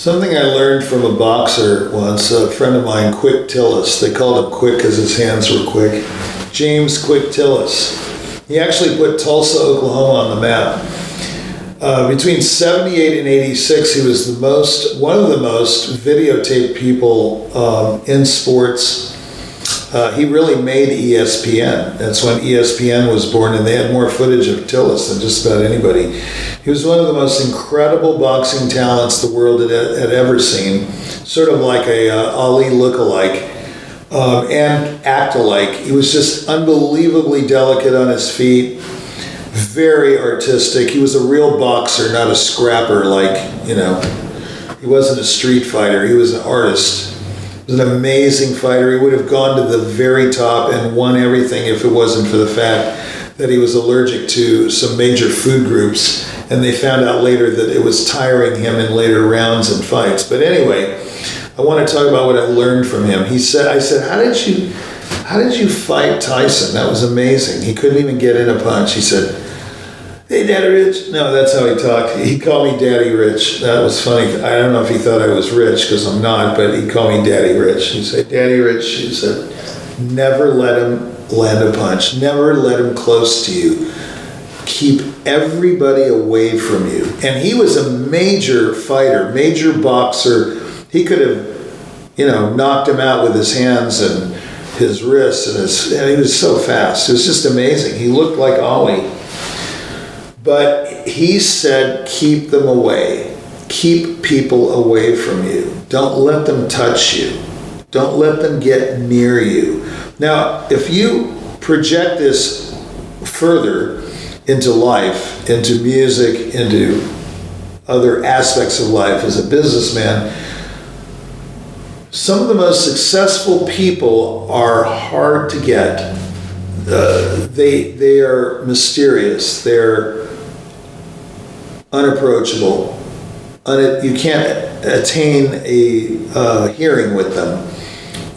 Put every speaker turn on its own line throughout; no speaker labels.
Something I learned from a boxer once, a friend of mine, Quick Tillis. They called him Quick because his hands were quick. James Quick Tillis. He actually put Tulsa, Oklahoma on the map. Between 78 and 86, he was one of the most videotaped people in sports. He really made ESPN. That's when ESPN was born, and they had more footage of Tillis than just about anybody. He was one of the most incredible boxing talents the world had ever seen, sort of like a Ali lookalike and act-alike. He was just unbelievably delicate on his feet, very artistic. He was a real boxer, not a scrapper he wasn't a street fighter. He was an artist. He was an amazing fighter. He would have gone to the very top and won everything if it wasn't for the fact that he was allergic to some major food groups, and they found out later that it was tiring him in later rounds and fights. But anyway, I want to talk about what I learned from him. I said, how did you fight Tyson? That was amazing. He couldn't even get in a punch. He said, "Hey, Daddy Rich." No, that's how he talked. He called me Daddy Rich. That was funny. I don't know if he thought I was rich, because I'm not, but he called me Daddy Rich. He said, "Daddy Rich," he said, "never let him land a punch. Never let him close to you. Keep everybody away from you." And he was a major fighter, major boxer. He could have, knocked him out with his hands and his wrists, and he was so fast. It was just amazing. He looked like Ali. But he said, keep them away. Keep people away from you. Don't let them touch you. Don't let them get near you. Now, if you project this further into life, into music, into other aspects of life as a businessman, some of the most successful people are hard to get. They are mysterious. They're unapproachable. You can't attain a hearing with them.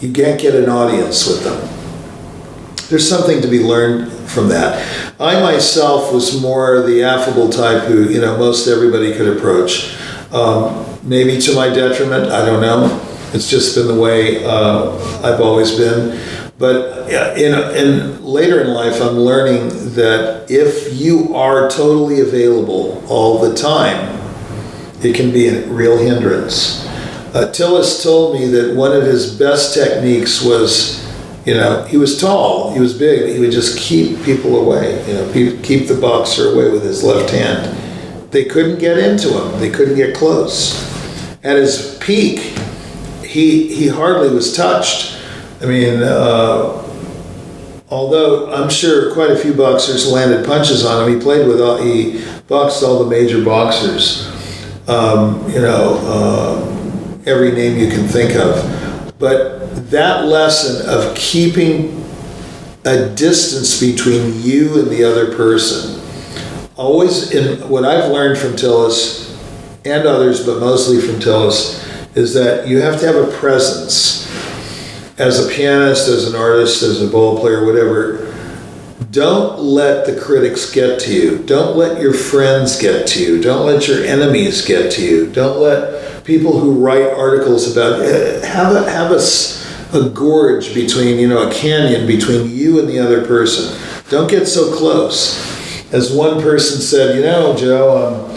You can't get an audience with them. There's something to be learned from that. I myself was more the affable type who, most everybody could approach. Maybe to my detriment, I don't know. It's just been the way I've always been. But in later in life, I'm learning that if you are totally available all the time, it can be a real hindrance. Tillis told me that one of his best techniques was, he was tall, he was big, but he would just keep people away, keep the boxer away with his left hand. They couldn't get into him, they couldn't get close. At his peak, he hardly was touched. I mean, although I'm sure quite a few boxers landed punches on him, he boxed all the major boxers, every name you can think of. But that lesson of keeping a distance between you and the other person, always in what I've learned from Tillis and others, but mostly from Tillis, is that you have to have a presence. As a pianist, as an artist, as a ball player, whatever, don't let the critics get to you. Don't let your friends get to you. Don't let your enemies get to you. Don't let people who write articles about have a gorge between, a canyon between you and the other person. Don't get so close. As one person said, Joe,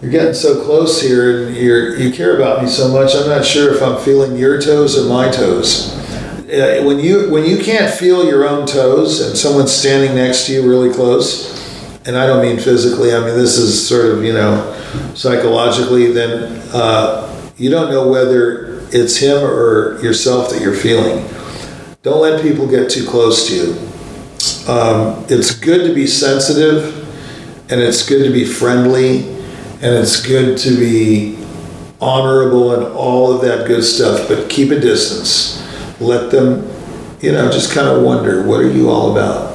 you're getting so close here, and you care about me so much. I'm not sure if I'm feeling your toes or my toes. When you can't feel your own toes and someone's standing next to you really close, and I don't mean physically, I mean this is sort of, psychologically, then you don't know whether it's him or yourself that you're feeling. Don't let people get too close to you. It's good to be sensitive, and it's good to be friendly, and it's good to be honorable and all of that good stuff, but keep a distance. Let them, just kind of wonder, what are you all about?